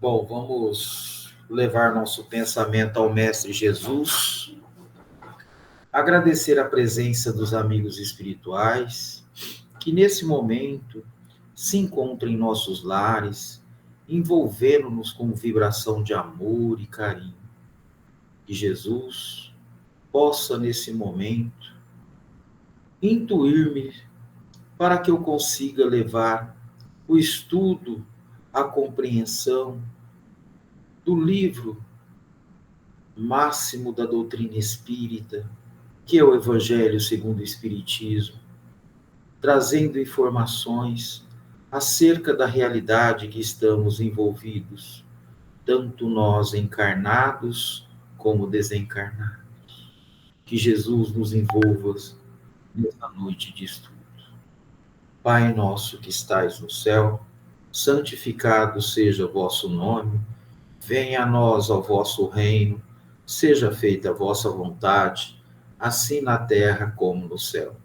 Bom, vamos levar nosso pensamento ao Mestre Jesus, agradecer a presença dos amigos espirituais, que nesse momento se encontram em nossos lares, envolvendo-nos com vibração de amor e carinho. Que Jesus possa, nesse momento, intuir-me para que eu consiga levar o estudo, a compreensão do livro máximo da doutrina espírita, que é o Evangelho segundo o Espiritismo, trazendo informações acerca da realidade que estamos envolvidos, tanto nós encarnados como desencarnados. Que Jesus nos envolva nessa noite de estudo. Pai nosso que estais no céu, santificado seja o vosso nome, venha a nós o vosso reino, seja feita a vossa vontade, assim na terra como no céu.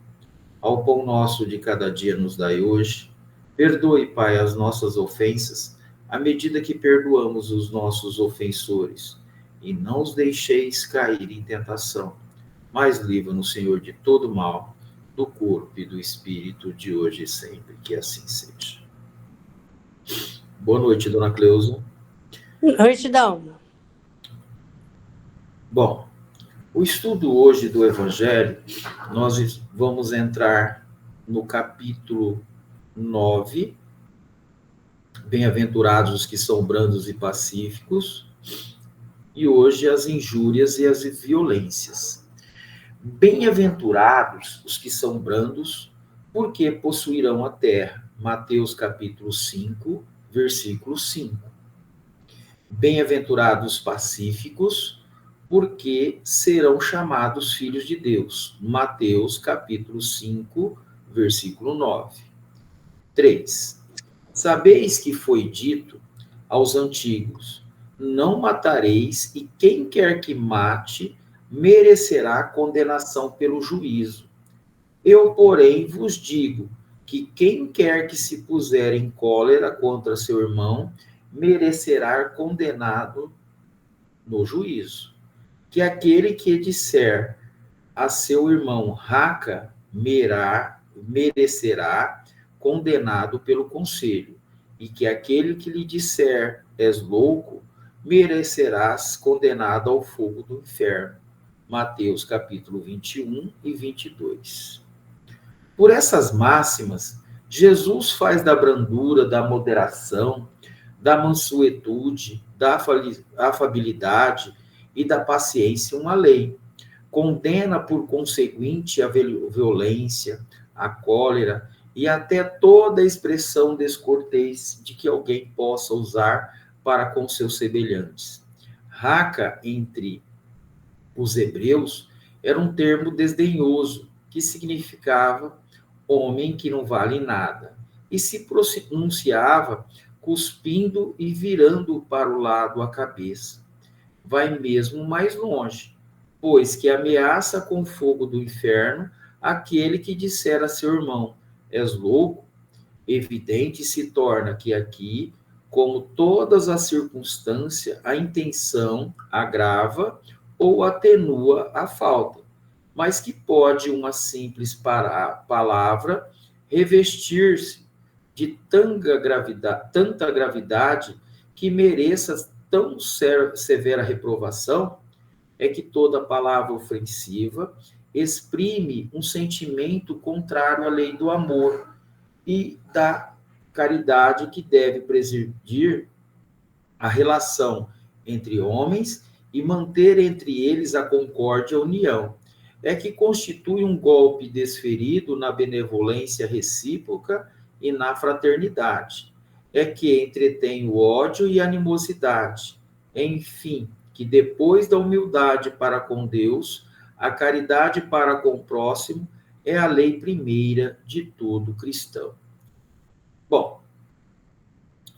Ao pão nosso de cada dia nos dai hoje. Perdoe, Pai, as nossas ofensas, à medida que perdoamos os nossos ofensores. E não os deixeis cair em tentação, mas livra-nos, Senhor, de todo mal, do corpo e do espírito, de hoje e sempre. Que assim seja. Boa noite, dona Cleusa. Noite, Dalma. Bom, o estudo hoje do Evangelho, nós vamos entrar no capítulo 9, Bem-aventurados os que são brandos e pacíficos, e hoje as injúrias e as violências. Bem-aventurados os que são brandos, porque possuirão a terra. Mateus capítulo 5, versículo 5. Bem-aventurados pacíficos, porque serão chamados filhos de Deus. Mateus capítulo 5, versículo 9. 3. Sabeis que foi dito aos antigos: não matareis, e quem quer que mate merecerá condenação pelo juízo. Eu, porém, vos digo que quem quer que se puser em cólera contra seu irmão merecerá condenado no juízo. Que aquele que disser a seu irmão raca merecerá condenado pelo conselho, e que aquele que lhe disser és louco merecerás condenado ao fogo do inferno. Mateus capítulo 21 e 22. Por essas máximas, Jesus faz da brandura, da moderação, da mansuetude, da afabilidade e da paciência uma lei. Condena, por conseguinte, a violência, a cólera e até toda expressão descortês de que alguém possa usar para com seus semelhantes. Raca, entre os hebreus, era um termo desdenhoso, que significava homem que não vale nada, e se pronunciava cuspindo e virando para o lado a cabeça. Vai mesmo mais longe, pois que ameaça com fogo do inferno aquele que disser a seu irmão: és louco? Evidente se torna que aqui, como todas as circunstâncias, a intenção agrava ou atenua a falta, mas que pode uma simples palavra revestir-se de tanta gravidade que mereça tão severa reprovação. É que toda palavra ofensiva exprime um sentimento contrário à lei do amor e da caridade que deve presidir a relação entre homens e manter entre eles a concórdia e a união. É que constitui um golpe desferido na benevolência recíproca e na fraternidade. É que entretém o ódio e a animosidade. Enfim, que depois da humildade para com Deus, a caridade para com o próximo é a lei primeira de todo cristão. Bom,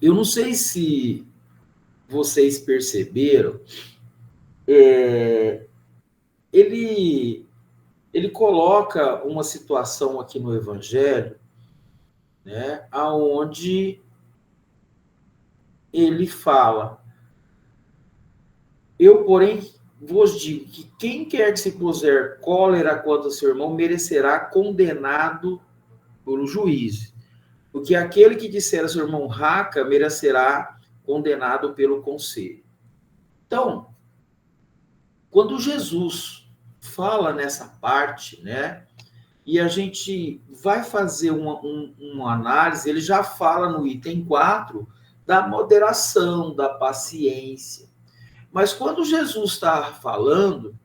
eu não sei se vocês perceberam, ele coloca uma situação aqui no Evangelho, né, aonde ele fala: eu, porém, vos digo que quem quer que se puser cólera contra seu irmão merecerá condenado pelo juiz. Porque aquele que disser a seu irmão raca merecerá condenado pelo conselho. Então, quando Jesus fala nessa parte, né, e a gente vai fazer uma análise, ele já fala no item 4 da moderação, da paciência. Mas quando Jesus estava falando,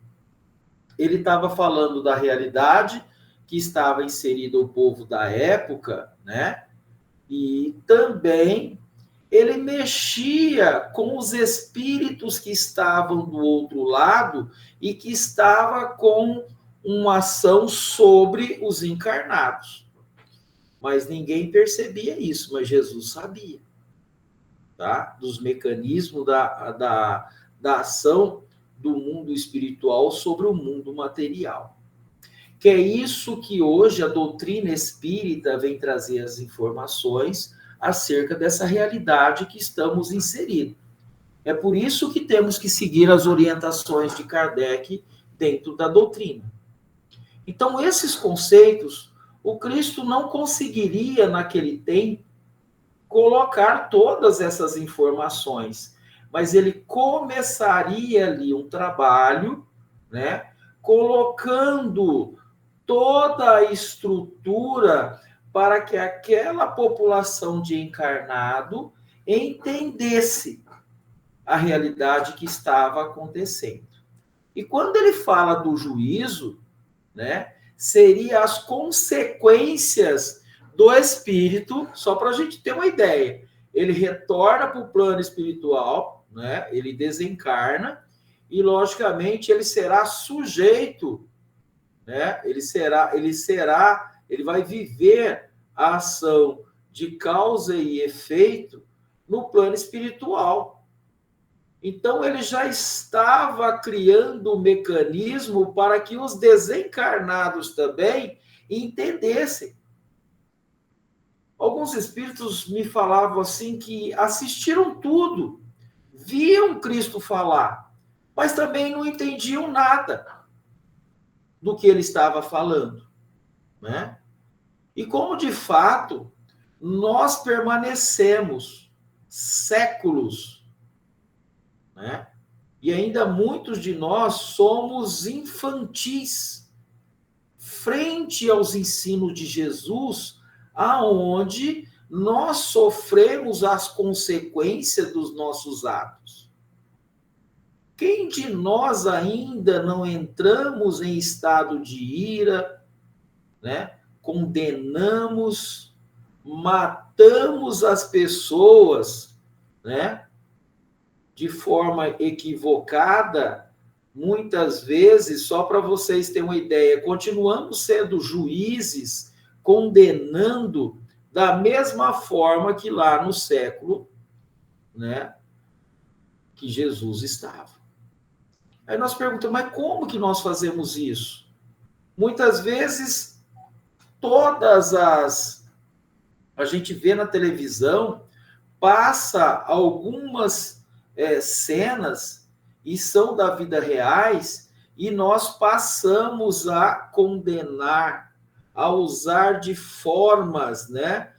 ele estava falando da realidade que estava inserido o povo da época, né? E também ele mexia com os espíritos que estavam do outro lado e que estava com uma ação sobre os encarnados. Mas ninguém percebia isso, mas Jesus sabia, tá? Dos mecanismos da ação do mundo espiritual sobre o mundo material. Que é isso que hoje a doutrina espírita vem trazer as informações acerca dessa realidade que estamos inseridos. É por isso que temos que seguir as orientações de Kardec dentro da doutrina. Então, esses conceitos, o Cristo não conseguiria, naquele tempo, colocar todas essas informações, mas ele começaria ali um trabalho, né, colocando toda a estrutura para que aquela população de encarnado entendesse a realidade que estava acontecendo. E quando ele fala do juízo, né, seria as consequências do espírito, só para a gente ter uma ideia. Ele retorna para o plano espiritual, né, ele desencarna, e logicamente ele será sujeito, né, ele vai viver a ação de causa e efeito no plano espiritual. Então, ele já estava criando um mecanismo para que os desencarnados também entendessem. Alguns espíritos me falavam assim que assistiram tudo, viam Cristo falar, mas também não entendiam nada do que ele estava falando, né? E como, de fato, nós permanecemos séculos, né? E ainda muitos de nós somos infantis frente aos ensinos de Jesus, aonde nós sofremos as consequências dos nossos atos. Quem de nós ainda não entramos em estado de ira, né? Condenamos, matamos as pessoas, né? De forma equivocada, muitas vezes, só para vocês terem uma ideia, continuamos sendo juízes, condenando da mesma forma que lá no século, né, que Jesus estava. Aí nós perguntamos, mas como que nós fazemos isso? Muitas vezes, a gente vê na televisão, passa algumas cenas e são da vida reais, e nós passamos a condenar, a usar de formas, né?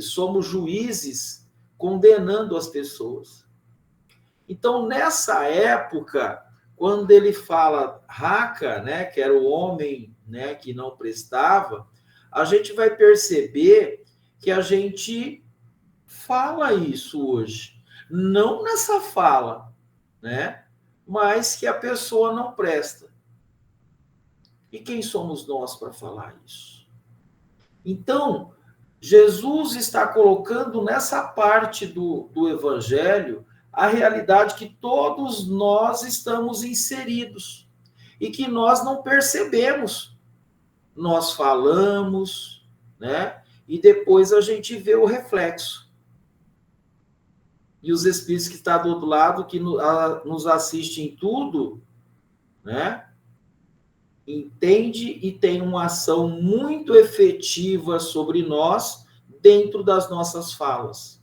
Somos juízes condenando as pessoas. Então, nessa época, quando ele fala raca, né, que era o homem, né, que não prestava, a gente vai perceber que a gente fala isso hoje. Não nessa fala, né? Mas que a pessoa não presta. E quem somos nós para falar isso? Então, Jesus está colocando nessa parte do Evangelho a realidade que todos nós estamos inseridos e que nós não percebemos. Nós falamos, né? E depois a gente vê o reflexo. E os espíritos que estão do outro lado, que nos assistem em tudo, né? Entende e tem uma ação muito efetiva sobre nós dentro das nossas falas.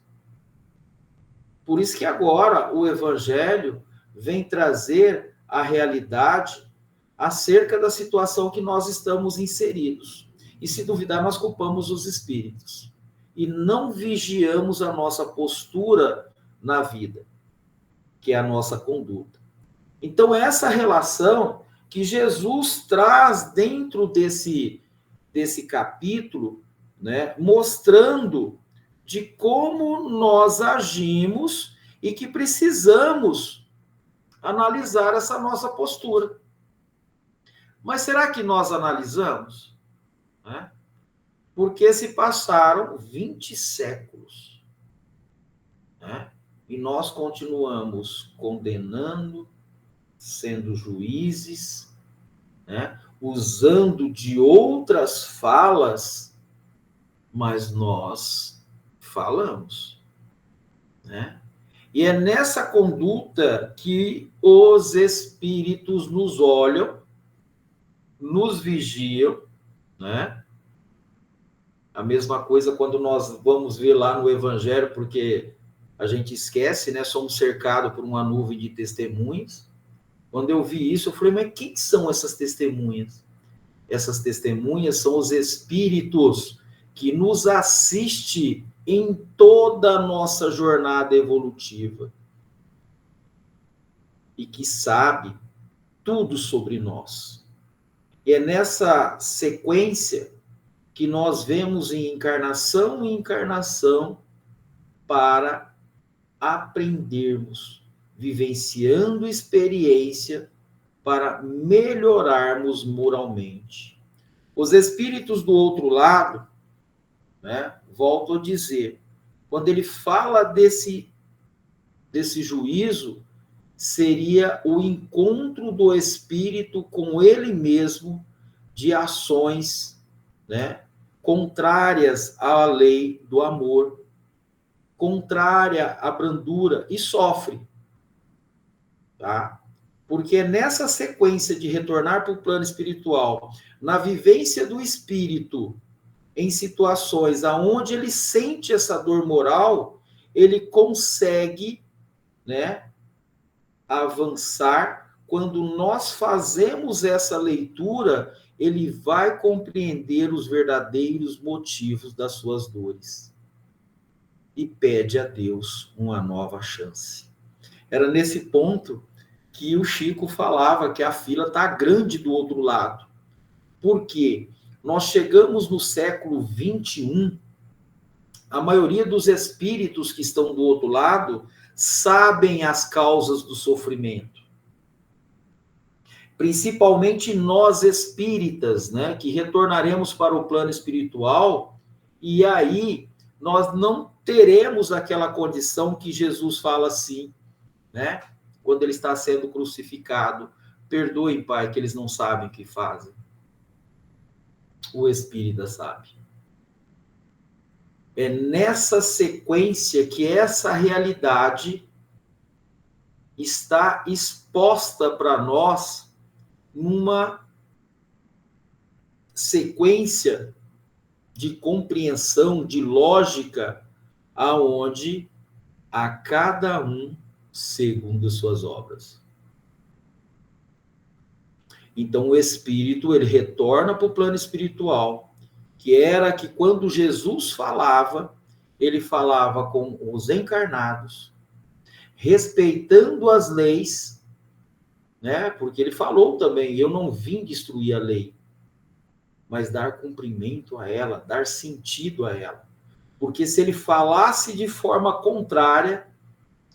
Por isso que agora o Evangelho vem trazer a realidade acerca da situação que nós estamos inseridos. E se duvidar, nós culpamos os espíritos. E não vigiamos a nossa postura na vida, que é a nossa conduta. Então, essa relação que Jesus traz dentro desse capítulo, né, mostrando de como nós agimos e que precisamos analisar essa nossa postura. Mas será que nós analisamos? Né? Porque se passaram 20 séculos. Né? E nós continuamos condenando, sendo juízes, né? Usando de outras falas, mas nós falamos. Né? E é nessa conduta que os espíritos nos olham, nos vigiam, né? A mesma coisa quando nós vamos ver lá no Evangelho, porque a gente esquece, né? Somos cercados por uma nuvem de testemunhas. Quando eu vi isso, eu falei, mas quem são essas testemunhas? Essas testemunhas são os espíritos que nos assistem em toda a nossa jornada evolutiva e que sabe tudo sobre nós. E é nessa sequência que nós vemos em encarnação e encarnação para aprendermos, vivenciando experiência para melhorarmos moralmente. Os espíritos do outro lado, né, volto a dizer, quando ele fala desse juízo, seria o encontro do espírito com ele mesmo de ações, né, contrárias à lei do amor, contrária à brandura, e sofre. Tá? Porque é nessa sequência de retornar para o plano espiritual, na vivência do espírito, em situações aonde ele sente essa dor moral, ele consegue, né, avançar. Quando nós fazemos essa leitura, ele vai compreender os verdadeiros motivos das suas dores e pede a Deus uma nova chance. Era nesse ponto que o Chico falava que a fila está grande do outro lado. Por quê? Nós chegamos no século 21, a maioria dos espíritos que estão do outro lado sabem as causas do sofrimento. Principalmente nós espíritas, né, que retornaremos para o plano espiritual, e aí nós não teremos aquela condição que Jesus fala assim, né, quando ele está sendo crucificado: perdoem, Pai, que eles não sabem o que fazem. O espírita sabe. É nessa sequência que essa realidade está exposta para nós numa sequência de compreensão, de lógica, aonde a cada um segundo as suas obras. Então o espírito, ele retorna para o plano espiritual, que era que quando Jesus falava, ele falava com os encarnados, respeitando as leis, né? Porque ele falou também: eu não vim destruir a lei, mas dar cumprimento a ela, dar sentido a ela. Porque se ele falasse de forma contrária,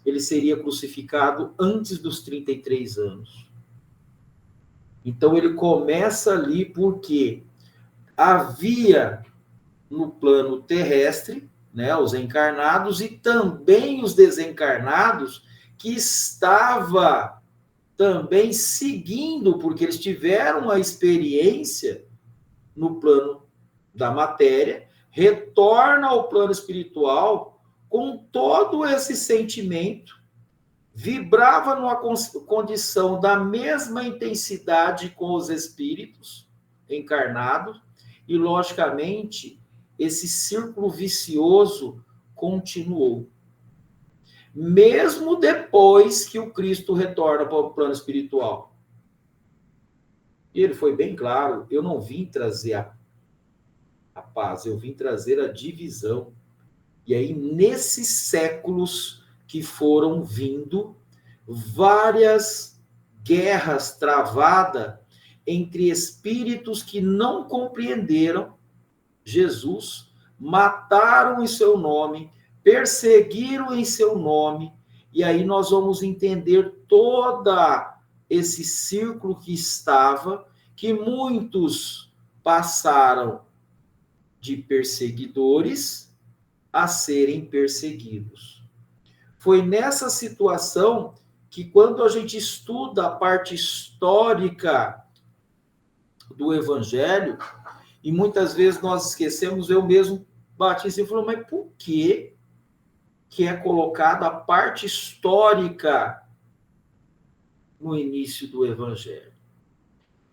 ele seria crucificado antes dos 33 anos. Então ele começa ali porque havia no plano terrestre, né, os encarnados e também os desencarnados que estava também seguindo, porque eles tiveram a experiência no plano da matéria, retorna ao plano espiritual com todo esse sentimento, vibrava numa condição da mesma intensidade com os espíritos encarnados, e, logicamente, esse círculo vicioso continuou. mesmo depois que o Cristo retorna para o plano espiritual. E ele foi bem claro, eu não vim trazer a paz, eu vim trazer a divisão. E aí, nesses séculos que foram vindo, várias guerras travadas entre espíritos que não compreenderam Jesus, mataram em seu nome, perseguiram em seu nome, e aí nós vamos entender todo esse círculo que estava, que muitos passaram de perseguidores a serem perseguidos. Foi nessa situação que, quando a gente estuda a parte histórica do Evangelho, e muitas vezes nós esquecemos, eu mesmo bati assim e falei, mas por que é colocada a parte histórica no início do Evangelho?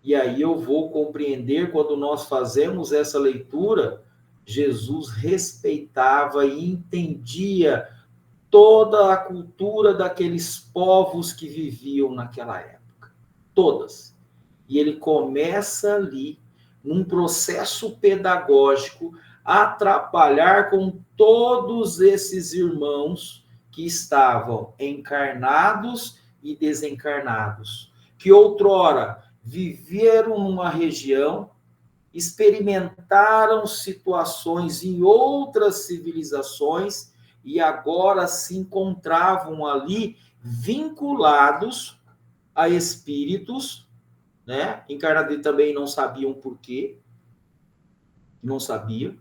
E aí eu vou compreender, quando nós fazemos essa leitura, Jesus respeitava e entendia toda a cultura daqueles povos que viviam naquela época. Todas. E ele começa ali, num processo pedagógico, a trabalhar com todos esses irmãos que estavam encarnados e desencarnados, que outrora viveram numa região, experimentaram situações em outras civilizações e agora se encontravam ali vinculados a espíritos, né? Encarnados também não sabiam por quê, não sabiam,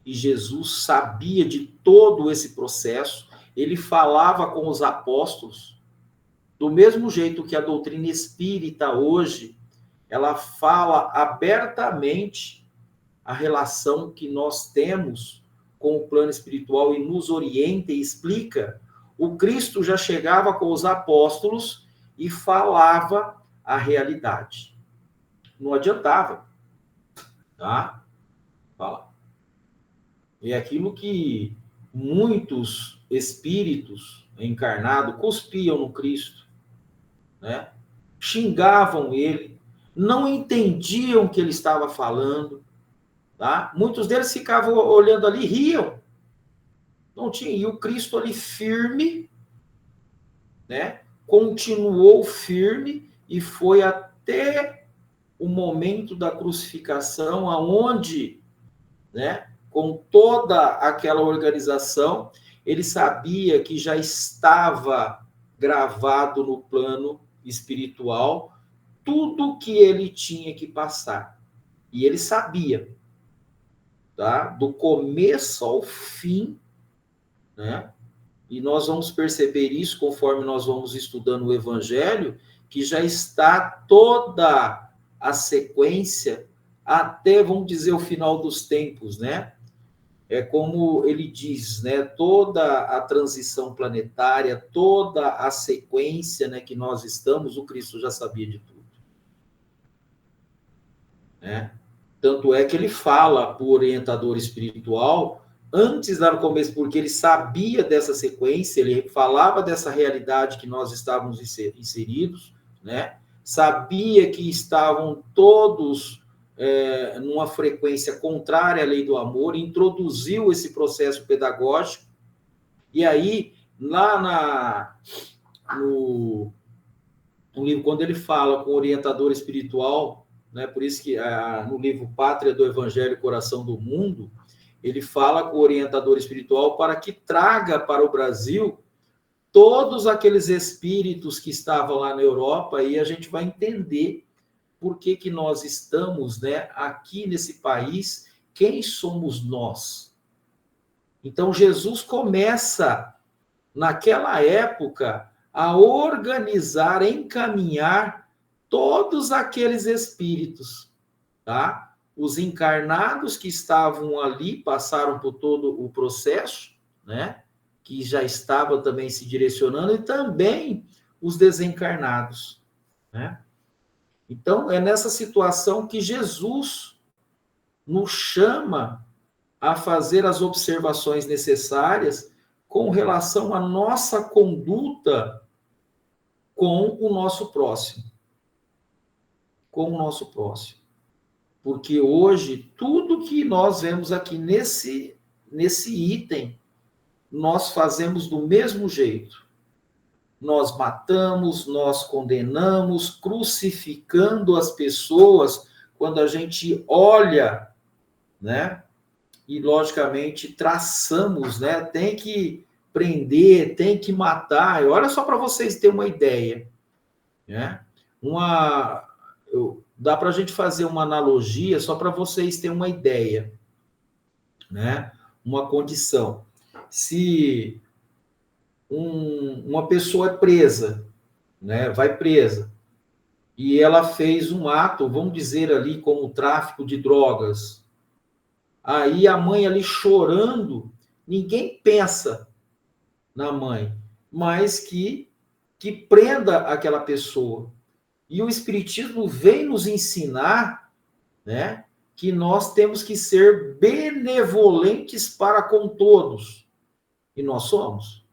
e Jesus sabia de todo esse processo, ele falava com os apóstolos, do mesmo jeito que a doutrina espírita hoje, ela fala abertamente a relação que nós temos com o plano espiritual e nos orienta e explica. O Cristo já chegava com os apóstolos e falava a realidade. Não adiantava, tá? Fala. É aquilo que muitos espíritos encarnados cuspiam no Cristo, né? Xingavam ele, não entendiam o que ele estava falando, tá? Muitos deles ficavam olhando ali, riam. Não tinha, e o Cristo ali firme, né? Continuou firme e foi até o momento da crucificação, aonde, né, com toda aquela organização, ele sabia que já estava gravado no plano espiritual tudo que ele tinha que passar. E ele sabia, tá? Do começo ao fim, né? E nós vamos perceber isso conforme nós vamos estudando o Evangelho, que já está toda a sequência até, vamos dizer, o final dos tempos, né? É como ele diz, né? Toda a transição planetária, toda a sequência, né, que nós estamos, o Cristo já sabia de tudo. Né? Tanto é que ele fala para o orientador espiritual, antes lá no começo, porque ele sabia dessa sequência, ele falava dessa realidade que nós estávamos inseridos, né? Sabia que estavam todos numa frequência contrária à lei do amor, introduziu esse processo pedagógico, e aí, lá no livro, quando ele fala com o orientador espiritual, né, por isso que no livro Pátria do Evangelho, Coração do Mundo, ele fala com o orientador espiritual para que traga para o Brasil todos aqueles espíritos que estavam lá na Europa, e a gente vai entender por que nós estamos, né, aqui nesse país, quem somos nós. Então, Jesus começa, naquela época, a organizar, encaminhar todos aqueles espíritos, tá? Os encarnados que estavam ali, passaram por todo o processo, né? Que já estava também se direcionando, e também os desencarnados, né? Então, é nessa situação que Jesus nos chama a fazer as observações necessárias com relação à nossa conduta com o nosso próximo. Com o nosso próximo. Porque hoje, tudo que nós vemos aqui nesse item, nós fazemos do mesmo jeito. Nós matamos, nós condenamos, crucificando as pessoas quando a gente olha, né? E, logicamente, traçamos, né? Tem que prender, tem que matar. Olha só para vocês terem uma ideia, né? Dá para a gente fazer uma analogia só para vocês terem uma ideia, né? Uma condição. Se uma pessoa é presa, né? Vai presa, e ela fez um ato, vamos dizer ali, como tráfico de drogas. Aí a mãe ali chorando, ninguém pensa na mãe, mas que prenda aquela pessoa. E o Espiritismo vem nos ensinar, né, que nós temos que ser benevolentes para com todos. E nós somos.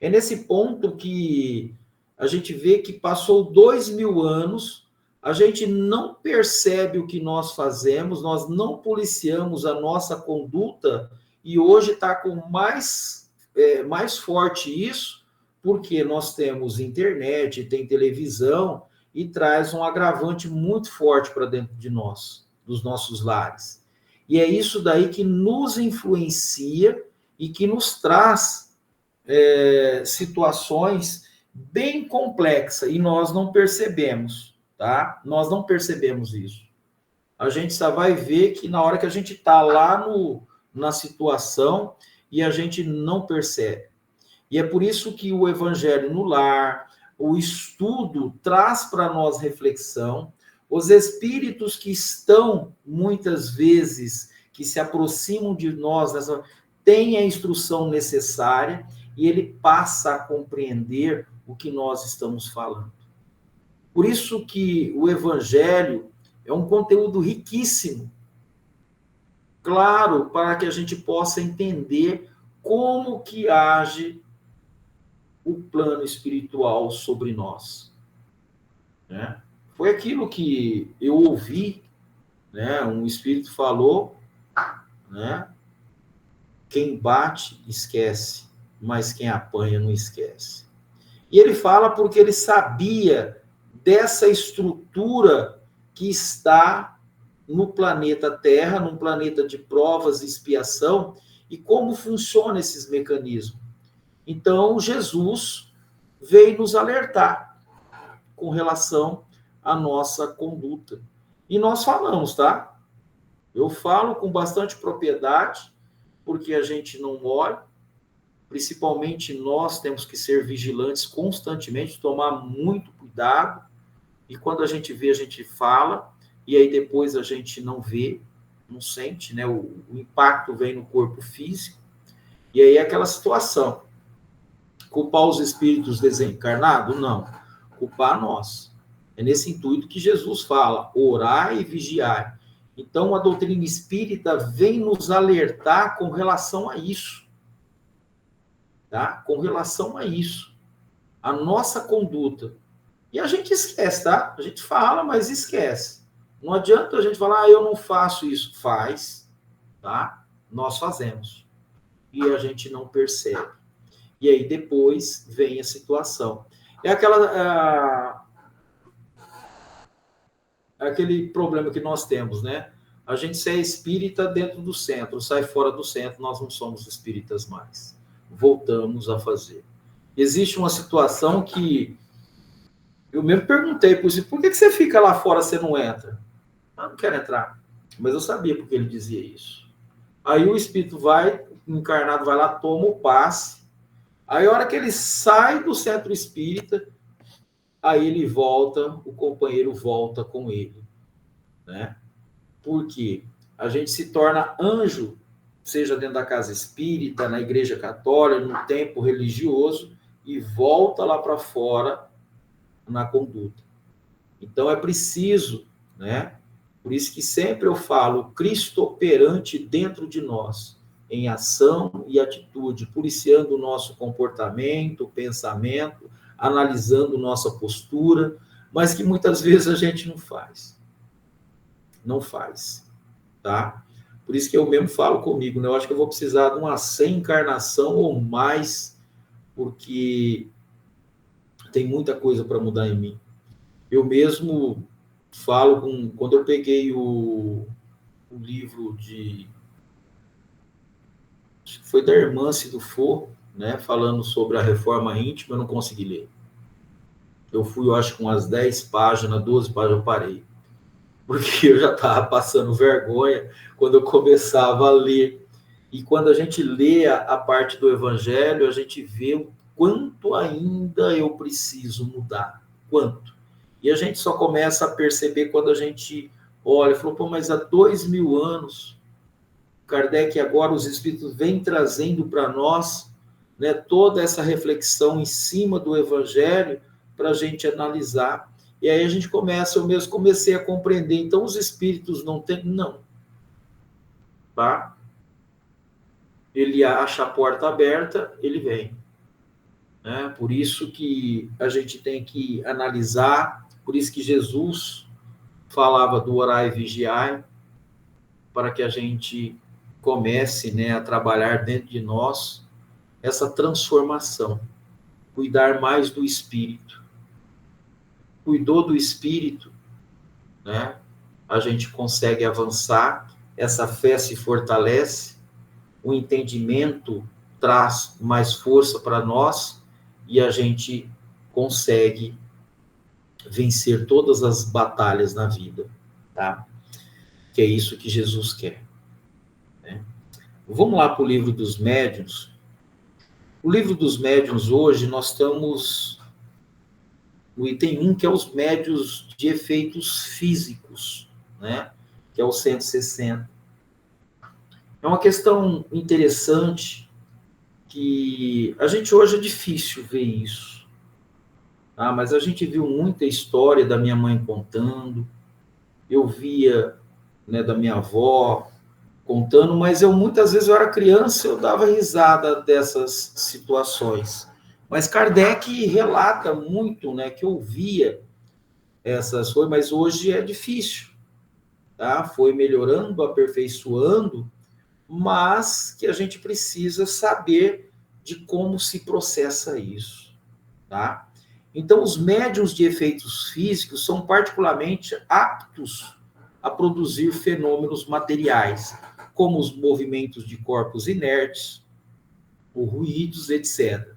É nesse ponto que a gente vê que passou 2000 anos, a gente não percebe o que nós fazemos, nós não policiamos a nossa conduta, e hoje está com mais forte isso, porque nós temos internet, tem televisão, e traz um agravante muito forte para dentro de nós, dos nossos lares. E é isso daí que nos influencia e que nos traz situações bem complexas, e nós não percebemos, tá? Nós não percebemos isso. A gente só vai ver que na hora que a gente está lá na situação e a gente não percebe. E é por isso que o Evangelho no Lar, o estudo traz para nós reflexão, os espíritos que estão, muitas vezes, que se aproximam de nós, têm a instrução necessária e ele passa a compreender o que nós estamos falando. Por isso que o Evangelho é um conteúdo riquíssimo, claro, para que a gente possa entender como que age o plano espiritual sobre nós, né? Foi aquilo que eu ouvi, né? Um espírito falou, né? Quem bate, esquece, mas quem apanha, não esquece. E ele fala porque ele sabia dessa estrutura que está no planeta Terra, num planeta de provas e expiação, e como funcionam esses mecanismos. Então, Jesus veio nos alertar com relação à nossa conduta. E nós falamos, tá? Eu falo com bastante propriedade, porque a gente não olha, principalmente nós temos que ser vigilantes constantemente, tomar muito cuidado, e quando a gente vê, a gente fala, e aí depois a gente não vê, não sente, né? O impacto vem no corpo físico, e aí é aquela situação. Culpar os espíritos desencarnados? Não. Culpar nós. É nesse intuito que Jesus fala, orai e vigiai. Então, a doutrina espírita vem nos alertar com relação a isso. Tá? Com relação a isso. A nossa conduta. E a gente esquece, tá? A gente fala, mas esquece. Não adianta a gente falar, eu não faço isso. Faz, tá? Nós fazemos. E a gente não percebe. E aí depois vem a situação. É aquele problema que nós temos, né? A gente se é espírita dentro do centro, sai fora do centro, nós não somos espíritas mais. Voltamos a fazer. Existe uma situação que eu mesmo perguntei por que você fica lá fora, você não entra? Eu não quero entrar. Mas eu sabia porque ele dizia isso. Aí o espírito vai, o encarnado vai lá, toma o passe. Aí, a hora que ele sai do centro espírita, aí ele volta, o companheiro volta com ele, né? Porque a gente se torna anjo, seja dentro da casa espírita, na igreja católica, no tempo religioso, e volta lá para fora na conduta. Então, é preciso, né? Por isso que sempre eu falo, Cristo operante dentro de nós. em ação e atitude, policiando o nosso comportamento, pensamento, analisando nossa postura, mas que muitas vezes a gente não faz. Não faz, tá? Por isso que eu mesmo falo comigo, né? Eu acho que eu vou precisar de uma 100 encarnação ou mais, porque tem muita coisa para mudar em mim. Eu mesmo falo quando eu peguei o livro acho que foi da Hermance Dufour, né, falando sobre a reforma íntima, eu não consegui ler. Eu fui, eu acho, com umas 10 páginas, 12 páginas, eu parei. Porque eu já estava passando vergonha quando eu começava a ler. E quando a gente lê a parte do Evangelho, a gente vê o quanto ainda eu preciso mudar. Quanto. E a gente só começa a perceber quando a gente olha e falou, pô, mas há 2000 anos, Kardec agora, os Espíritos vêm trazendo para nós, né, toda essa reflexão em cima do Evangelho para a gente analisar. E aí a gente começa, eu mesmo comecei a compreender. Então, os Espíritos não tem... Não. Tá? Ele acha a porta aberta, ele vem. Né? Por isso que a gente tem que analisar, por isso que Jesus falava do orar e vigiar, para que a gente comece, né, a trabalhar dentro de nós essa transformação, cuidar mais do espírito. Cuidou do espírito, né? A gente consegue avançar, essa fé se fortalece, o entendimento traz mais força para nós e a gente consegue vencer todas as batalhas na vida, tá? Que é isso que Jesus quer. Né? Vamos lá para o livro dos médiuns. O livro dos médiuns, hoje, nós estamos no item 1, que é os médiuns de efeitos físicos, né? Que é o 160. É uma questão interessante que a gente hoje é difícil ver isso. Tá? Mas a gente viu muita história da minha mãe contando, eu via, né, da minha avó contando, mas muitas vezes eu era criança, eu dava risada dessas situações. Mas Kardec relata muito, né, que ouvia essas coisas, mas hoje é difícil, tá? Foi melhorando, aperfeiçoando, mas que a gente precisa saber de como se processa isso, tá? Então, os médiuns de efeitos físicos são particularmente aptos a produzir fenômenos materiais, como os movimentos de corpos inertes, ou ruídos, etc.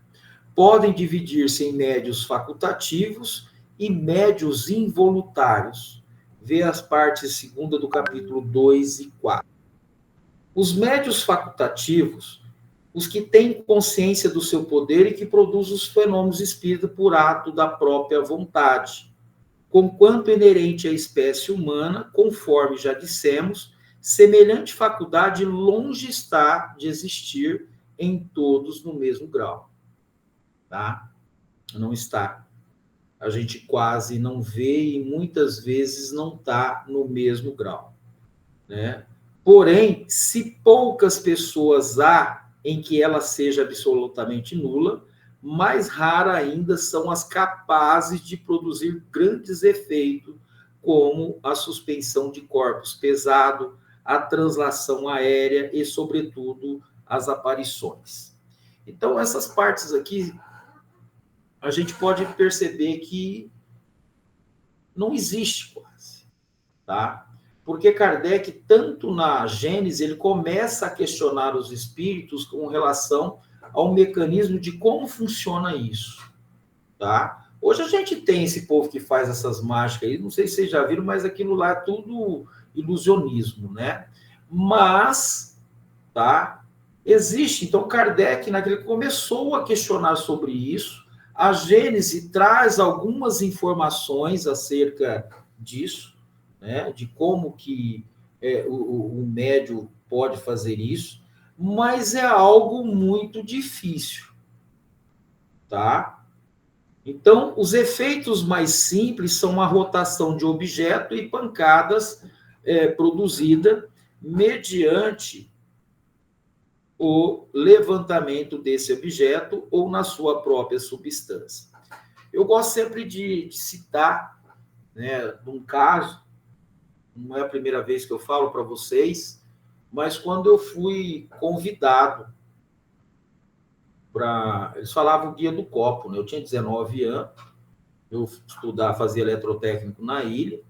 Podem dividir-se em médios facultativos e médios involuntários. Vê as partes segunda do capítulo 2 e 4. Os médios facultativos, os que têm consciência do seu poder e que produzem os fenômenos espíritas por ato da própria vontade, conquanto inerente à espécie humana, conforme já dissemos, semelhante faculdade longe está de existir em todos no mesmo grau. Tá? Não está. A gente quase não vê e muitas vezes não está no mesmo grau. Né? Porém, se poucas pessoas há em que ela seja absolutamente nula, mais rara ainda são as capazes de produzir grandes efeitos, como a suspensão de corpos pesados, a translação aérea e, sobretudo, as aparições. Então, essas partes aqui, a gente pode perceber que não existe quase, tá? Porque Kardec, tanto na Gênese, ele começa a questionar os espíritos com relação ao mecanismo de como funciona isso, tá? Hoje a gente tem esse povo que faz essas mágicas aí, não sei se vocês já viram, mas aquilo lá é tudo ilusionismo, né? Mas, tá? Existe, então Kardec, naquele começou a questionar sobre isso, a Gênese traz algumas informações acerca disso, né, de como que o médium pode fazer isso, mas é algo muito difícil, tá? Então, os efeitos mais simples são a rotação de objeto e pancadas produzida mediante o levantamento desse objeto ou na sua própria substância. Eu gosto sempre de citar, né, um caso, não é a primeira vez que eu falo para vocês, mas quando eu fui convidado para... Eles falavam o Guia do Copo, né? Eu tinha 19 anos, eu fazia eletrotécnico na ilha,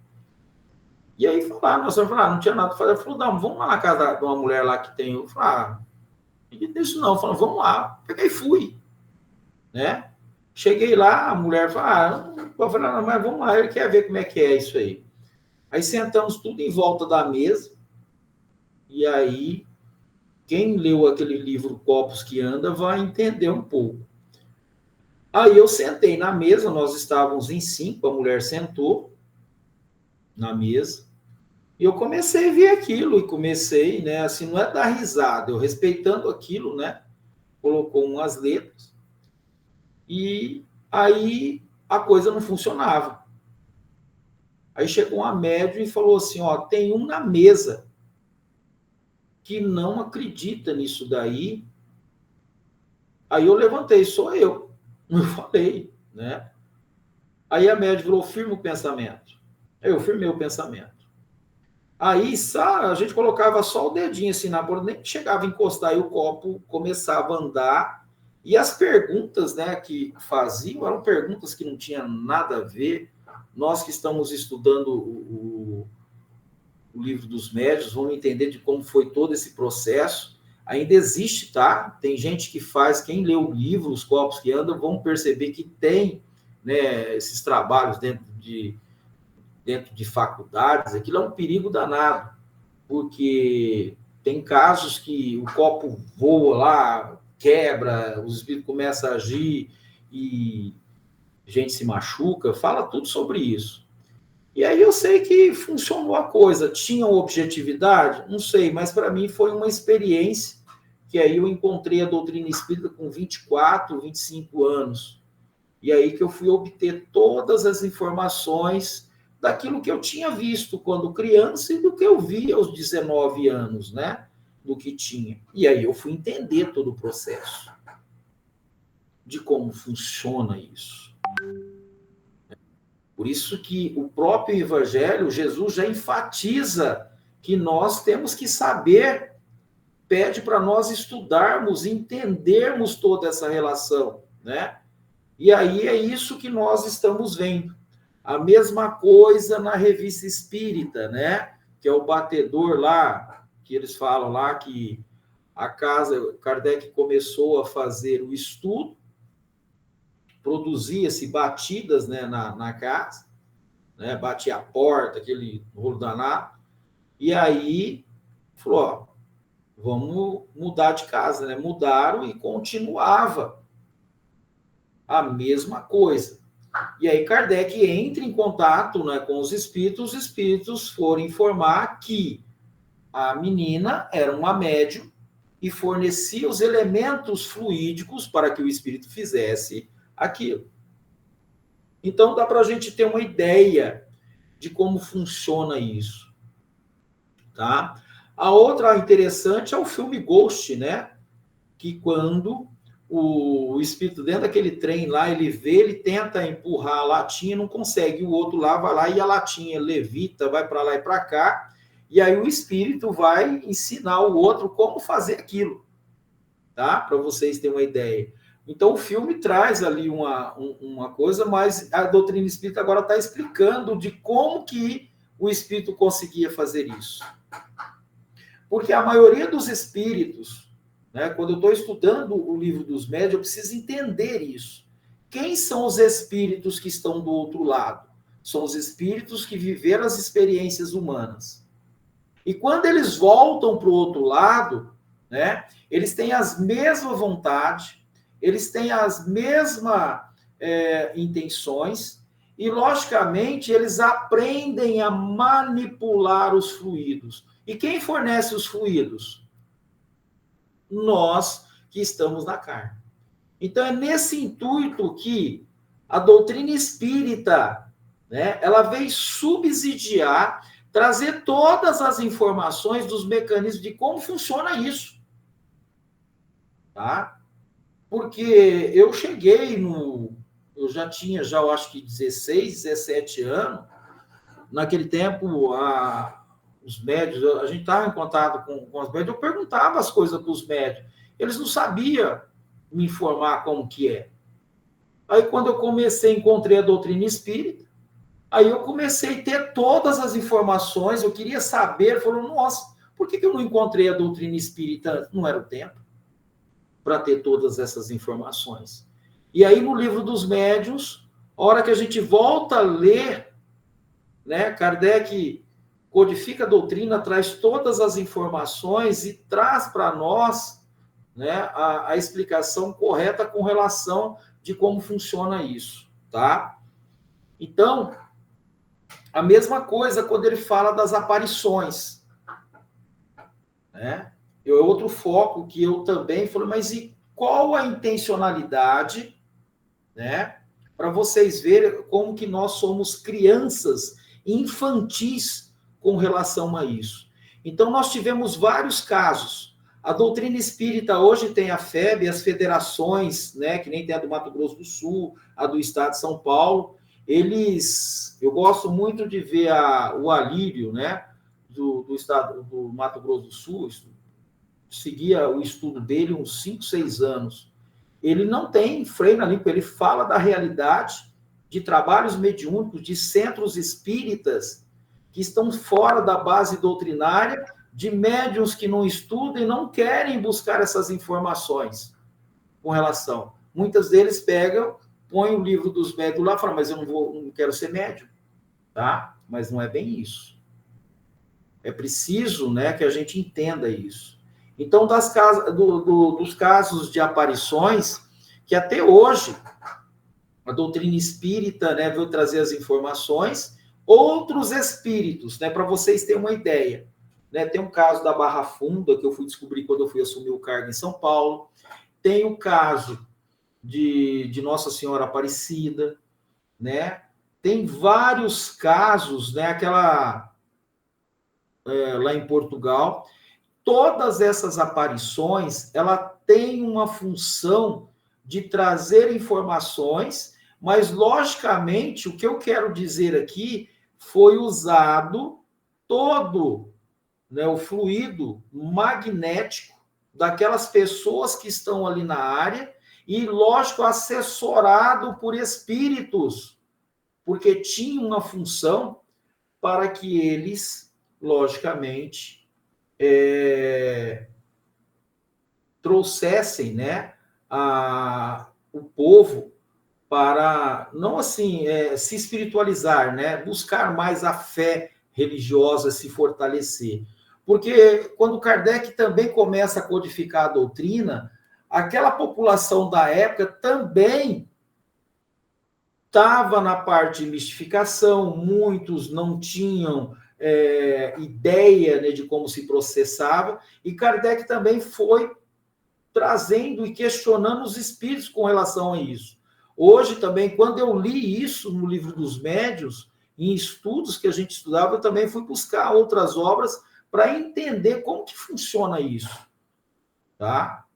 e aí falaram, não tinha nada para fazer. Eu falei, não, vamos lá na casa de uma mulher lá que tem... Eu falei, não isso não. Eu falei, vamos lá. Peguei e fui, né? Cheguei lá, a mulher falou, eu falei, não, mas vamos lá, ele quer ver como é que é isso aí. Aí sentamos tudo em volta da mesa, e aí quem leu aquele livro Copos que Anda vai entender um pouco. Aí eu sentei na mesa, nós estávamos em 5, a mulher sentou na mesa, e eu comecei a ver aquilo, e comecei, né, assim, não é dar risada, eu respeitando aquilo, né, colocou umas letras, e aí a coisa não funcionava. Aí chegou uma médium e falou assim, ó, tem um na mesa que não acredita nisso daí. Aí eu levantei, sou eu. Eu falei, né? Aí a médium falou, firma o pensamento. Eu firmei o pensamento. Aí a gente colocava só o dedinho assim na borda, nem chegava a encostar, e o copo começava a andar. E as perguntas, né, que faziam eram perguntas que não tinham nada a ver. Nós que estamos estudando o livro dos médiuns, vamos entender de como foi todo esse processo. Ainda existe, tá? Tem gente que faz, quem lê o livro, Os Copos que Andam, vão perceber que tem, né, esses trabalhos dentro de faculdades. Aquilo é um perigo danado, porque tem casos que o copo voa lá, quebra, os espíritos começam a agir e a gente se machuca, fala tudo sobre isso. E aí eu sei que funcionou a coisa. Tinha objetividade? Não sei, mas para mim foi uma experiência que aí eu encontrei a doutrina espírita com 24, 25 anos. E aí que eu fui obter todas as informações daquilo que eu tinha visto quando criança e do que eu vi aos 19 anos, né? Do que tinha. E aí eu fui entender todo o processo de como funciona isso. Por isso que o próprio Evangelho, Jesus já enfatiza que nós temos que saber, pede para nós estudarmos, entendermos toda essa relação, né? E aí é isso que nós estamos vendo. A mesma coisa na Revista Espírita, né? Que é o batedor lá, que eles falam lá que a casa, Kardec começou a fazer o estudo, produzia-se batidas, né, na casa, né, batia a porta, aquele rolo danado, e aí falou, ó, vamos mudar de casa, né? Mudaram e continuava a mesma coisa. E aí Kardec entra em contato, né, com os espíritos foram informar que a menina era uma médium e fornecia os elementos fluídicos para que o espírito fizesse aquilo. Então dá para a gente ter uma ideia de como funciona isso, tá? A outra interessante é o filme Ghost, né? Que quando o espírito dentro daquele trem lá, ele vê, ele tenta empurrar a latinha, não consegue, o outro lá vai lá e a latinha levita, vai para lá e para cá, e aí o espírito vai ensinar o outro como fazer aquilo, tá? Para vocês terem uma ideia. Então o filme traz ali uma coisa, mas a doutrina espírita agora está explicando de como que o espírito conseguia fazer isso. Porque a maioria dos espíritos, né, quando eu estou estudando o livro dos médiuns, eu preciso entender isso. Quem são os espíritos que estão do outro lado? São os espíritos que viveram as experiências humanas. E quando eles voltam para o outro lado, né, eles têm as mesmas vontades, eles têm as mesmas intenções, e, logicamente, eles aprendem a manipular os fluidos. E quem fornece os fluidos? Nós que estamos na carne. Então, é nesse intuito que a doutrina espírita, né, ela veio subsidiar, trazer todas as informações dos mecanismos de como funciona isso. tá? Porque eu cheguei eu já tinha, eu acho que 16, 17 anos. Naquele tempo, os médios, a gente estava em contato com os médios, eu perguntava as coisas para os médios. Eles não sabiam me informar como que é. Aí, quando eu encontrei a doutrina espírita, aí eu comecei a ter todas as informações, eu queria saber, falou, nossa, por que eu não encontrei a doutrina espírita? Não era o tempo para ter todas essas informações. E aí, no livro dos médiuns, a hora que a gente volta a ler, né, Kardec codifica a doutrina, traz todas as informações e traz para nós, né, a explicação correta com relação de como funciona isso, tá? Então, a mesma coisa quando ele fala das aparições, né? É outro foco que eu também falei, mas e qual a intencionalidade, né? Para vocês verem como que nós somos crianças infantis com relação a isso. Então, nós tivemos vários casos. A doutrina espírita hoje tem a FEB, as federações, né, que nem tem a do Mato Grosso do Sul, a do Estado de São Paulo. Eu gosto muito de ver o Alírio, né, do Estado do Mato Grosso do Sul, seguia o estudo dele uns 5, 6 anos. Ele não tem freio na língua, ele fala da realidade de trabalhos mediúnicos, de centros espíritas que estão fora da base doutrinária, de médiuns que não estudam e não querem buscar essas informações com relação. Muitas deles pegam, põem o livro dos médiuns lá e falam, mas eu não quero ser médium, tá? Mas não é bem isso. É preciso, né, que a gente entenda isso. Então, dos casos de aparições, que até hoje a doutrina espírita, né, veio trazer as informações, outros espíritos, né, para vocês terem uma ideia. Né, tem um caso da Barra Funda, que eu fui descobrir quando eu fui assumir o cargo em São Paulo. Tem o caso de Nossa Senhora Aparecida, né? Tem vários casos, né? Lá em Portugal. Todas essas aparições, ela tem uma função de trazer informações, mas, logicamente, o que eu quero dizer aqui foi usado todo, né, o fluido magnético daquelas pessoas que estão ali na área e, lógico, assessorado por espíritos, porque tinha uma função para que eles, logicamente, trouxessem, né, o povo para, não assim, se espiritualizar, né, buscar mais a fé religiosa, se fortalecer. Porque quando Kardec também começa a codificar a doutrina, aquela população da época também estava na parte de mistificação, muitos não tinham ideia, né, de como se processava, e Kardec também foi trazendo e questionando os espíritos com relação a isso. Hoje também, quando eu li isso no livro dos médiuns, em estudos que a gente estudava, eu também fui buscar outras obras para entender como que funciona isso, tá?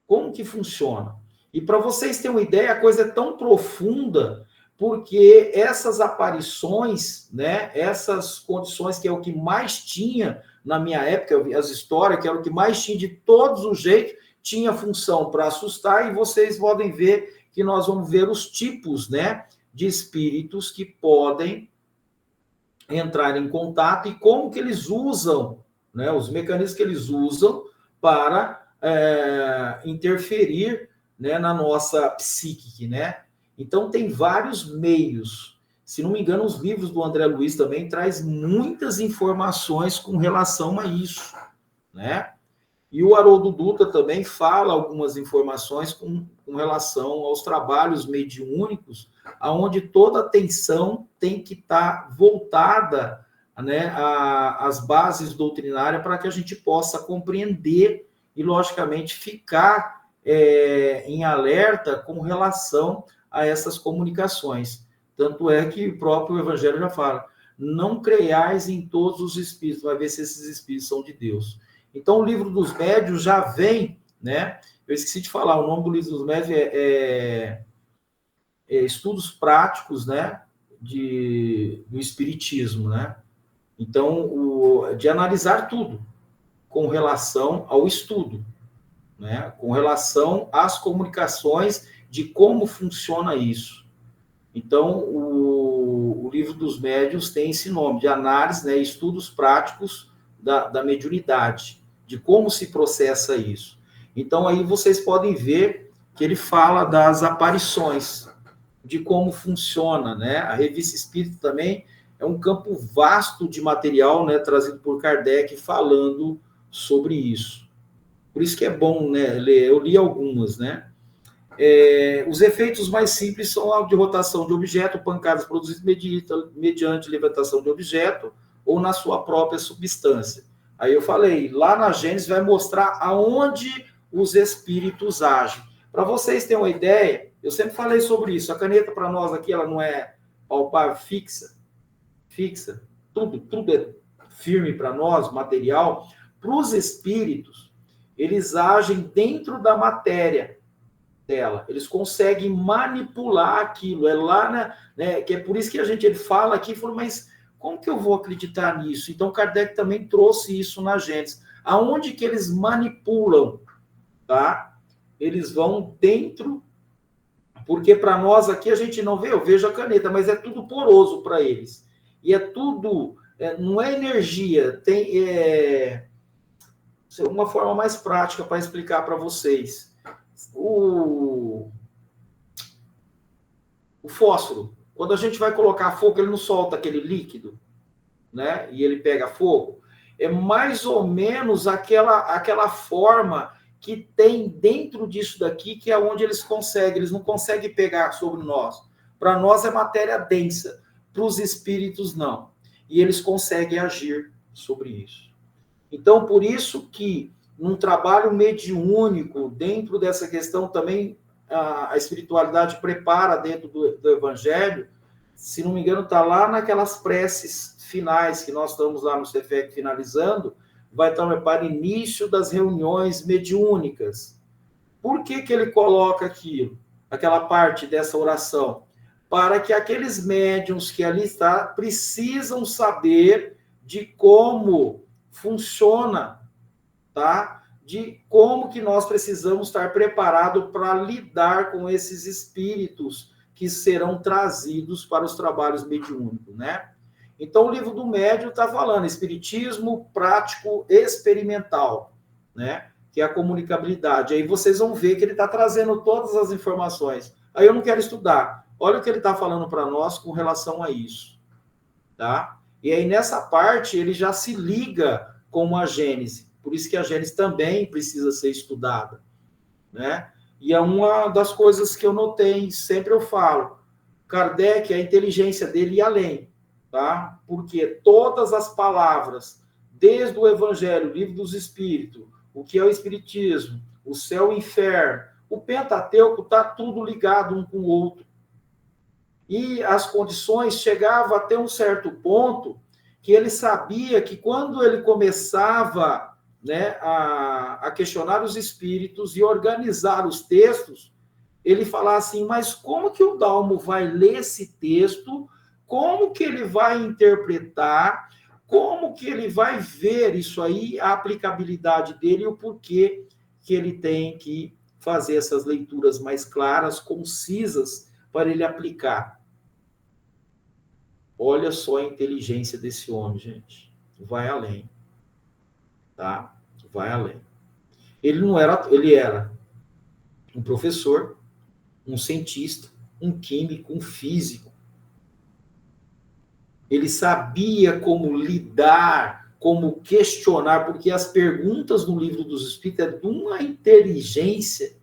Como que funciona. E para vocês terem uma ideia, a coisa é tão profunda, porque essas aparições, né, essas condições que é o que mais tinha na minha época, as histórias, que era o que mais tinha de todos os jeitos, tinha função para assustar, e vocês podem ver que nós vamos ver os tipos, né, de espíritos que podem entrar em contato e como que eles usam, né, os mecanismos que eles usam para interferir, né, na nossa psique, né? Então, tem vários meios. Se não me engano, os livros do André Luiz também traz muitas informações com relação a isso, né? E o Haroldo Dutra também fala algumas informações com relação aos trabalhos mediúnicos, onde toda a atenção tem que estar voltada, né, às bases doutrinárias para que a gente possa compreender e, logicamente, ficar em alerta com relação a essas comunicações. Tanto é que o próprio Evangelho já fala, não creiais em todos os espíritos, vai ver se esses espíritos são de Deus. Então, o livro dos médiuns já vem, né? Eu esqueci de falar, o nome do livro dos médios é Estudos Práticos, né, do Espiritismo, né? Então, de analisar tudo com relação ao estudo, né? Com relação às comunicações, de como funciona isso. Então, o livro dos médiuns tem esse nome, de análise, né, estudos práticos da mediunidade, de como se processa isso. Então, aí vocês podem ver que ele fala das aparições, de como funciona, né? A Revista Espírita também é um campo vasto de material, né, trazido por Kardec, falando sobre isso. Por isso que é bom, né, ler. Eu li algumas, né? Os efeitos mais simples são a de rotação de objeto, pancadas produzidas mediante levitação de objeto ou na sua própria substância. Aí eu falei, lá na Gênesis vai mostrar aonde os espíritos agem. Para vocês terem uma ideia, eu sempre falei sobre isso. A caneta para nós aqui, ela não é palpável, fixa. Tudo é firme para nós, material. Para os espíritos, eles agem dentro da matéria dela. Eles conseguem manipular aquilo. É lá, né, que é por isso que ele fala aqui, falou, mas como que eu vou acreditar nisso? Então, Kardec também trouxe isso na Gênesis. Aonde que eles manipulam, tá? Eles vão dentro, porque para nós aqui a gente não vê, eu vejo a caneta, mas é tudo poroso para eles. E é tudo, não é energia, tem uma forma mais prática para explicar para vocês. O fósforo, quando a gente vai colocar fogo, ele não solta aquele líquido, né? E ele pega fogo. É mais ou menos aquela forma que tem dentro disso daqui, que é onde eles não conseguem pegar sobre nós. Para nós é matéria densa, para os espíritos não. E eles conseguem agir sobre isso. Então, por isso que num trabalho mediúnico, dentro dessa questão também, a espiritualidade prepara dentro do Evangelho, se não me engano, está lá naquelas preces finais, que nós estamos lá no CEFEC finalizando, vai estar para início das reuniões mediúnicas. Por que ele coloca aquilo, aquela parte dessa oração? Para que aqueles médiuns que ali estão precisam saber de como funciona, tá? De como que nós precisamos estar preparados para lidar com esses espíritos que serão trazidos para os trabalhos mediúnicos, né? Então, o livro do médium está falando espiritismo prático experimental, né? Que é a comunicabilidade. Aí vocês vão ver que ele está trazendo todas as informações. Aí eu não quero estudar. Olha o que ele está falando para nós com relação a isso, tá? E aí, nessa parte, ele já se liga com a Gênese. Por isso que a Gênese também precisa ser estudada, né? E é uma das coisas que eu notei, sempre eu falo, Kardec, a inteligência dele ia além, tá? Porque todas as palavras, desde o Evangelho, o Livro dos Espíritos, o que é o Espiritismo, o céu e o inferno, o Pentateuco, está tudo ligado um com o outro. E as condições chegavam até um certo ponto que ele sabia que quando ele começava, né, a questionar os espíritos e organizar os textos, ele falava assim, mas como que o Dalmo vai ler esse texto? Como que ele vai interpretar? Como que ele vai ver isso aí, a aplicabilidade dele e o porquê que ele tem que fazer essas leituras mais claras, concisas, para ele aplicar. Olha só a inteligência desse homem, gente. Vai além. Tá? Vai além. Ele era um professor, um cientista, um químico, um físico. Ele sabia como lidar, como questionar, porque as perguntas no Livro dos Espíritos é de uma inteligência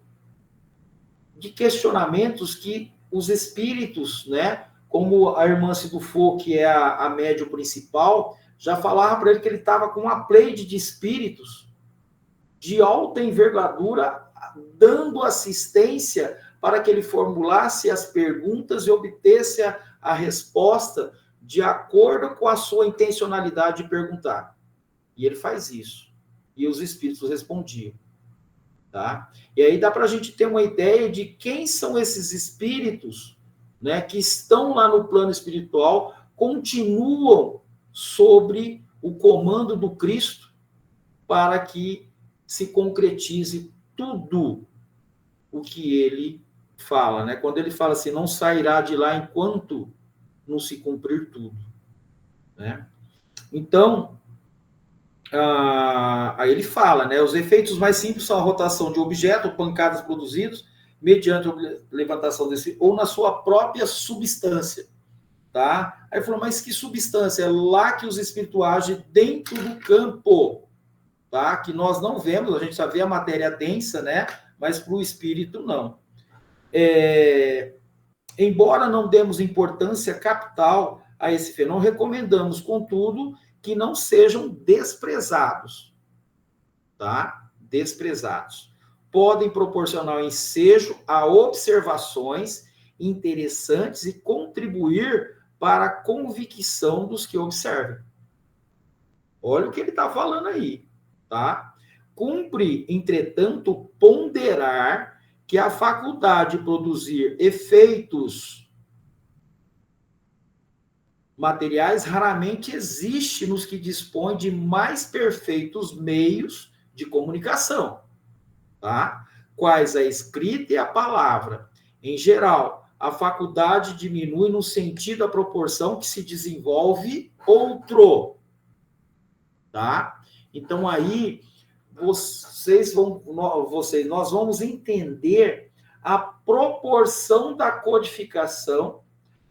de questionamentos que os espíritos, né, como a irmã Sidufo, que é a médium principal, já falava para ele que ele estava com uma pleide de espíritos de alta envergadura, dando assistência para que ele formulasse as perguntas e obtesse a resposta de acordo com a sua intencionalidade de perguntar. E ele faz isso. E os espíritos respondiam. tá? E aí dá para a gente ter uma ideia de quem são esses espíritos, né, que estão lá no plano espiritual, continuam sobre o comando do Cristo para que se concretize tudo o que ele fala, né? Quando ele fala assim, não sairá de lá enquanto não se cumprir tudo, né? Então, aí ele fala, né? Os efeitos mais simples são a rotação de objeto, pancadas produzidos mediante a levantação desse, ou na sua própria substância, tá? Aí falou, mas que substância? É lá que os espíritos agem dentro do campo, tá? Que nós não vemos, a gente só vê a matéria densa, né? Mas para o espírito, não. Embora não demos importância capital a esse fenômeno, recomendamos, contudo, que não sejam desprezados, tá? Desprezados. Podem proporcionar ensejo a observações interessantes e contribuir para a convicção dos que observem. Olha o que ele está falando aí, tá? Cumpre, entretanto, ponderar que a faculdade de produzir efeitos materiais raramente existe nos que dispõem de mais perfeitos meios de comunicação, tá? Quais a escrita e a palavra. Em geral, a faculdade diminui no sentido da proporção que se desenvolve outro, tá? Então aí nós vamos entender a proporção da codificação,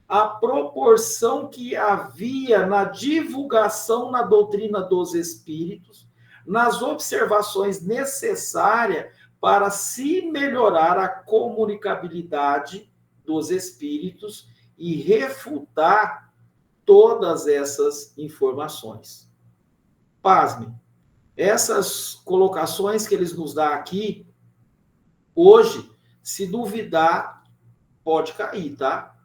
a proporção que havia na divulgação na doutrina dos espíritos, nas observações necessárias para se melhorar a comunicabilidade dos espíritos e refutar todas essas informações. Pasme, essas colocações que eles nos dão aqui, hoje, se duvidar, pode cair, tá?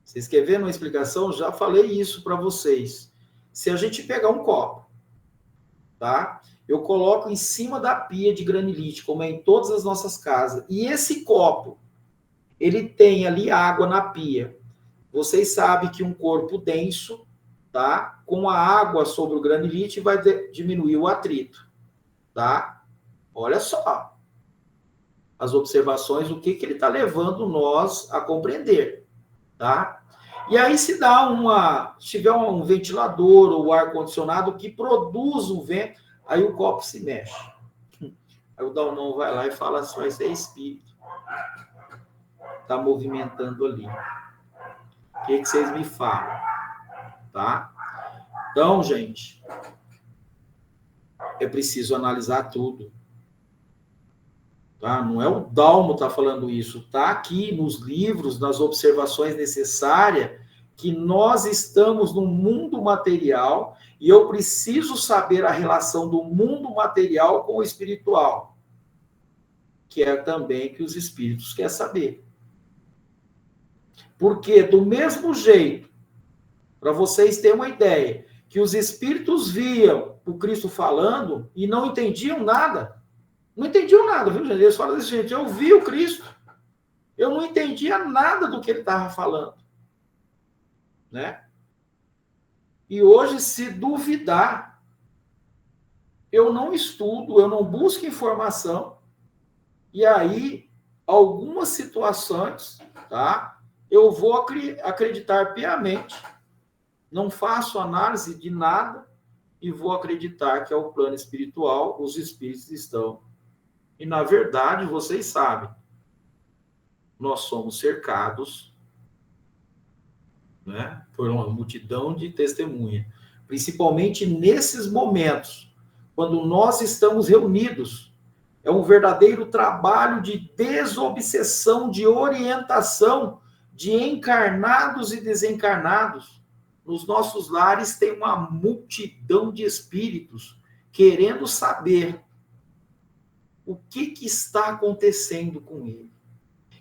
Vocês querem ver uma explicação? Já falei isso para vocês. Se a gente pegar um copo, tá? Eu coloco em cima da pia de granilite, como é em todas as nossas casas, e esse copo, ele tem ali água na pia. Vocês sabem que um corpo denso, tá? Com a água sobre o granilite vai diminuir o atrito, tá? Olha só as observações, o que ele está levando nós a compreender, tá? E aí se tiver um ventilador ou ar-condicionado que produz o vento, aí o copo se mexe. Aí o Dalmão vai lá e fala assim, vai ser espírito. Está movimentando ali. O que vocês me falam? Tá? Então, gente, é preciso analisar tudo. Tá? Não é o Dalmo que está falando isso. Está aqui nos livros, nas observações necessárias, que nós estamos no mundo material e eu preciso saber a relação do mundo material com o espiritual, que é também que os espíritos querem saber. Porque, do mesmo jeito, para vocês terem uma ideia, que os espíritos viam o Cristo falando e não entendiam nada. Não entendiam nada, viu, gente? Eles falam assim, gente, eu vi o Cristo, eu não entendia nada do que ele estava falando. Né? E hoje, se duvidar, eu não estudo, eu não busco informação, e aí, algumas situações, tá? Eu vou acreditar piamente, não faço análise de nada, e vou acreditar que é o plano espiritual, os espíritos estão. E, na verdade, vocês sabem, nós somos cercados, né, por uma multidão de testemunhas. Principalmente nesses momentos, quando nós estamos reunidos. É um verdadeiro trabalho de desobsessão, de orientação de encarnados e desencarnados. Nos nossos lares tem uma multidão de espíritos querendo saber o que está acontecendo com ele.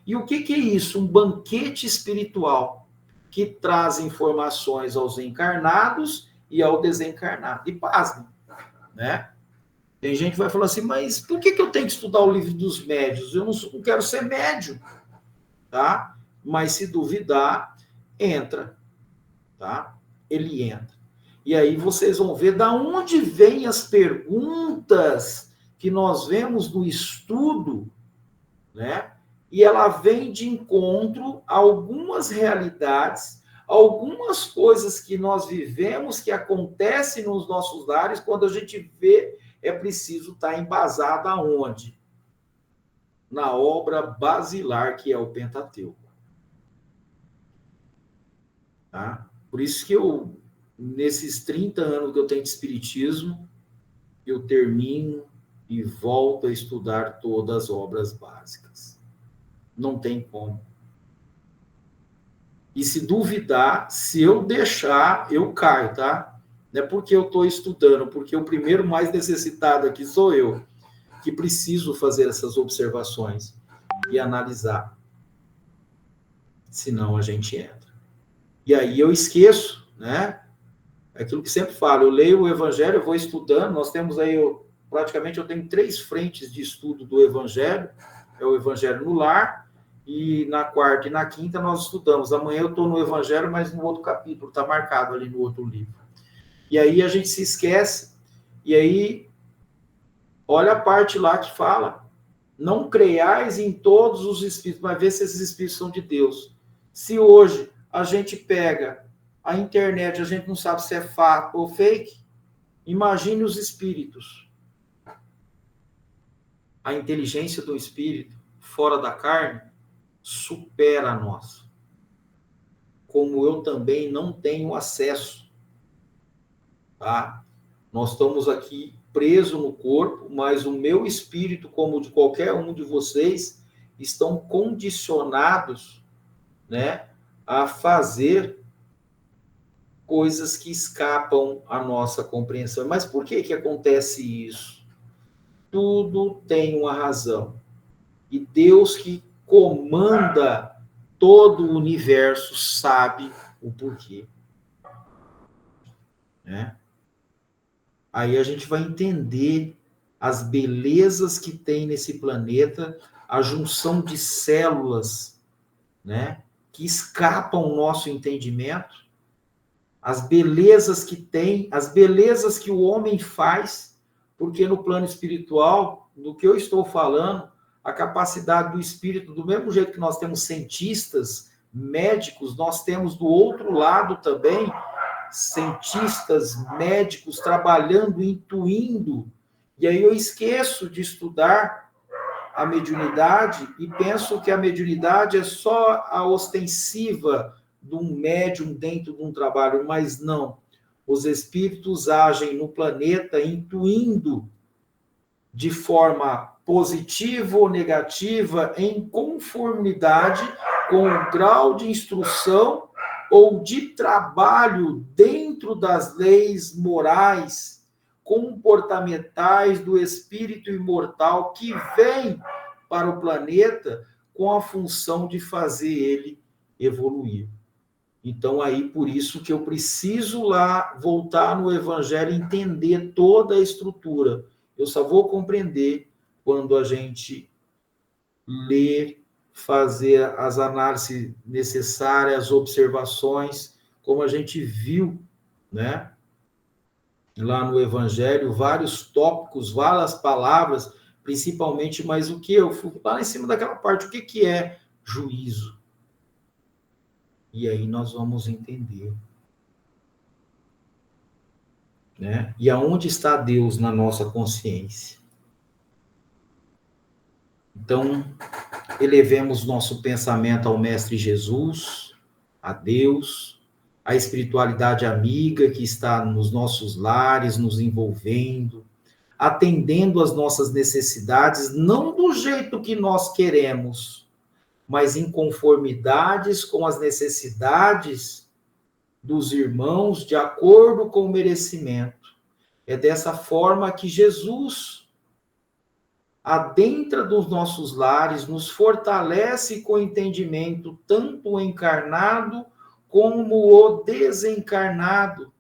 E o que é isso? Um banquete espiritual que traz informações aos encarnados e ao desencarnado. E pasmem, né? Tem gente que vai falar assim, mas por que eu tenho que estudar o livro dos médiuns? Eu não quero ser médium, tá? Mas se duvidar, entra, tá? Ele entra. E aí vocês vão ver da onde vêm as perguntas que nós vemos no estudo, né? E ela vem de encontro a algumas realidades, algumas coisas que nós vivemos, que acontecem nos nossos lares, quando a gente vê, é preciso estar embasado aonde? Na obra basilar, que é o Pentateuco. Tá? Por isso que eu, nesses 30 anos que eu tenho de espiritismo, eu termino e volto a estudar todas as obras básicas. Não tem como. E se duvidar, se eu deixar, eu caio, tá? Não é porque eu estou estudando, porque o primeiro mais necessitado aqui sou eu, que preciso fazer essas observações e analisar. Senão a gente entra. E aí eu esqueço, né? Aquilo que sempre falo, eu leio o Evangelho, eu vou estudando, nós temos aí, praticamente eu tenho 3 frentes de estudo do Evangelho, é o Evangelho no lar, e na quarta e na quinta nós estudamos. Amanhã eu estou no Evangelho, mas no outro capítulo, está marcado ali no outro livro. E aí a gente se esquece, e aí olha a parte lá que fala, não creiais em todos os espíritos, mas vê se esses espíritos são de Deus. Se hoje a gente pega a internet, a gente não sabe se é fato ou fake, imagine os espíritos. A inteligência do espírito, fora da carne, supera a nossa. Como eu também não tenho acesso. Tá? Nós estamos aqui presos no corpo, mas o meu espírito, como o de qualquer um de vocês, estão condicionados, né, a fazer coisas que escapam à nossa compreensão. Mas por que acontece isso? Tudo tem uma razão. E Deus que comanda todo o universo sabe o porquê. Né? Aí a gente vai entender as belezas que tem nesse planeta, a junção de células, né, que escapam ao nosso entendimento, as belezas que tem, as belezas que o homem faz, porque no plano espiritual, do que eu estou falando, a capacidade do espírito, do mesmo jeito que nós temos cientistas, médicos, nós temos do outro lado também cientistas, médicos trabalhando, intuindo. E aí eu esqueço de estudar a mediunidade e penso que a mediunidade é só a ostensiva de um médium dentro de um trabalho, mas não. Os espíritos agem no planeta intuindo de forma positiva ou negativa, em conformidade com o grau de instrução ou de trabalho dentro das leis morais, comportamentais do espírito imortal que vem para o planeta com a função de fazer ele evoluir. Então, aí, por isso que eu preciso lá voltar no Evangelho e entender toda a estrutura. Eu só vou compreender quando a gente ler, fazer as análises necessárias, as observações, como a gente viu, né? Lá no Evangelho, vários tópicos, várias palavras, principalmente, mas o que eu fui lá em cima daquela parte, o que é juízo? E aí nós vamos entender. Né? E aonde está Deus na nossa consciência? Então, elevemos nosso pensamento ao Mestre Jesus, a Deus, a espiritualidade amiga que está nos nossos lares, nos envolvendo, atendendo às nossas necessidades, não do jeito que nós queremos, mas em conformidades com as necessidades dos irmãos, de acordo com o merecimento. É dessa forma que Jesus adentra dos nossos lares, nos fortalece com entendimento, tanto o encarnado como o desencarnado,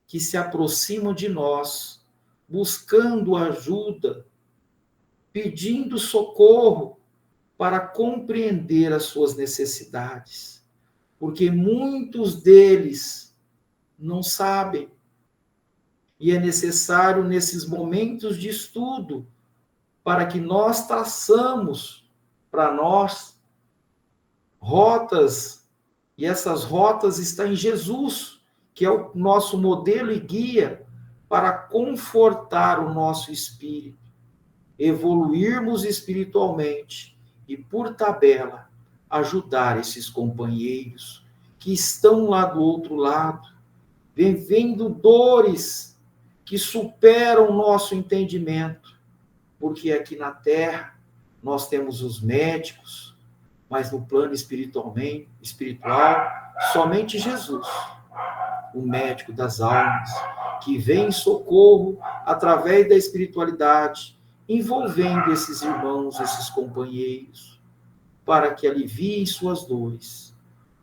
que se aproximam de nós buscando ajuda, pedindo socorro para compreender as suas necessidades, porque muitos deles não sabem. E é necessário, nesses momentos de estudo, para que nós traçamos para nós rotas, e essas rotas estão em Jesus, que é o nosso modelo e guia para confortar o nosso espírito, evoluirmos espiritualmente e, por tabela, ajudar esses companheiros que estão lá do outro lado, vivendo dores que superam o nosso entendimento, porque aqui na Terra nós temos os médicos, mas no plano espiritual, somente Jesus, o médico das almas, que vem em socorro através da espiritualidade, envolvendo esses irmãos, esses companheiros, para que aliviem suas dores.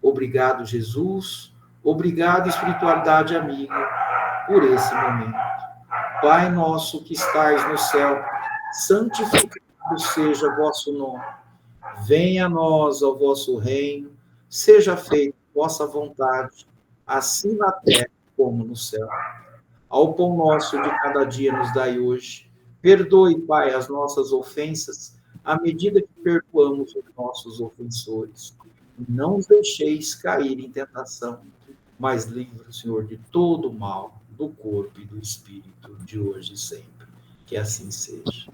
Obrigado, Jesus. Obrigado, espiritualidade amiga, por esse momento. Pai nosso que estais no céu, santificado seja vosso nome. Venha a nós o vosso reino, seja feita a vossa vontade, assim na terra como no céu. Ao pão nosso de cada dia nos dai hoje. Perdoe, Pai, as nossas ofensas, à medida que perdoamos os nossos ofensores. Não os deixeis cair em tentação, mas livre o Senhor de todo o mal, do corpo e do espírito, de hoje e sempre. Que assim seja.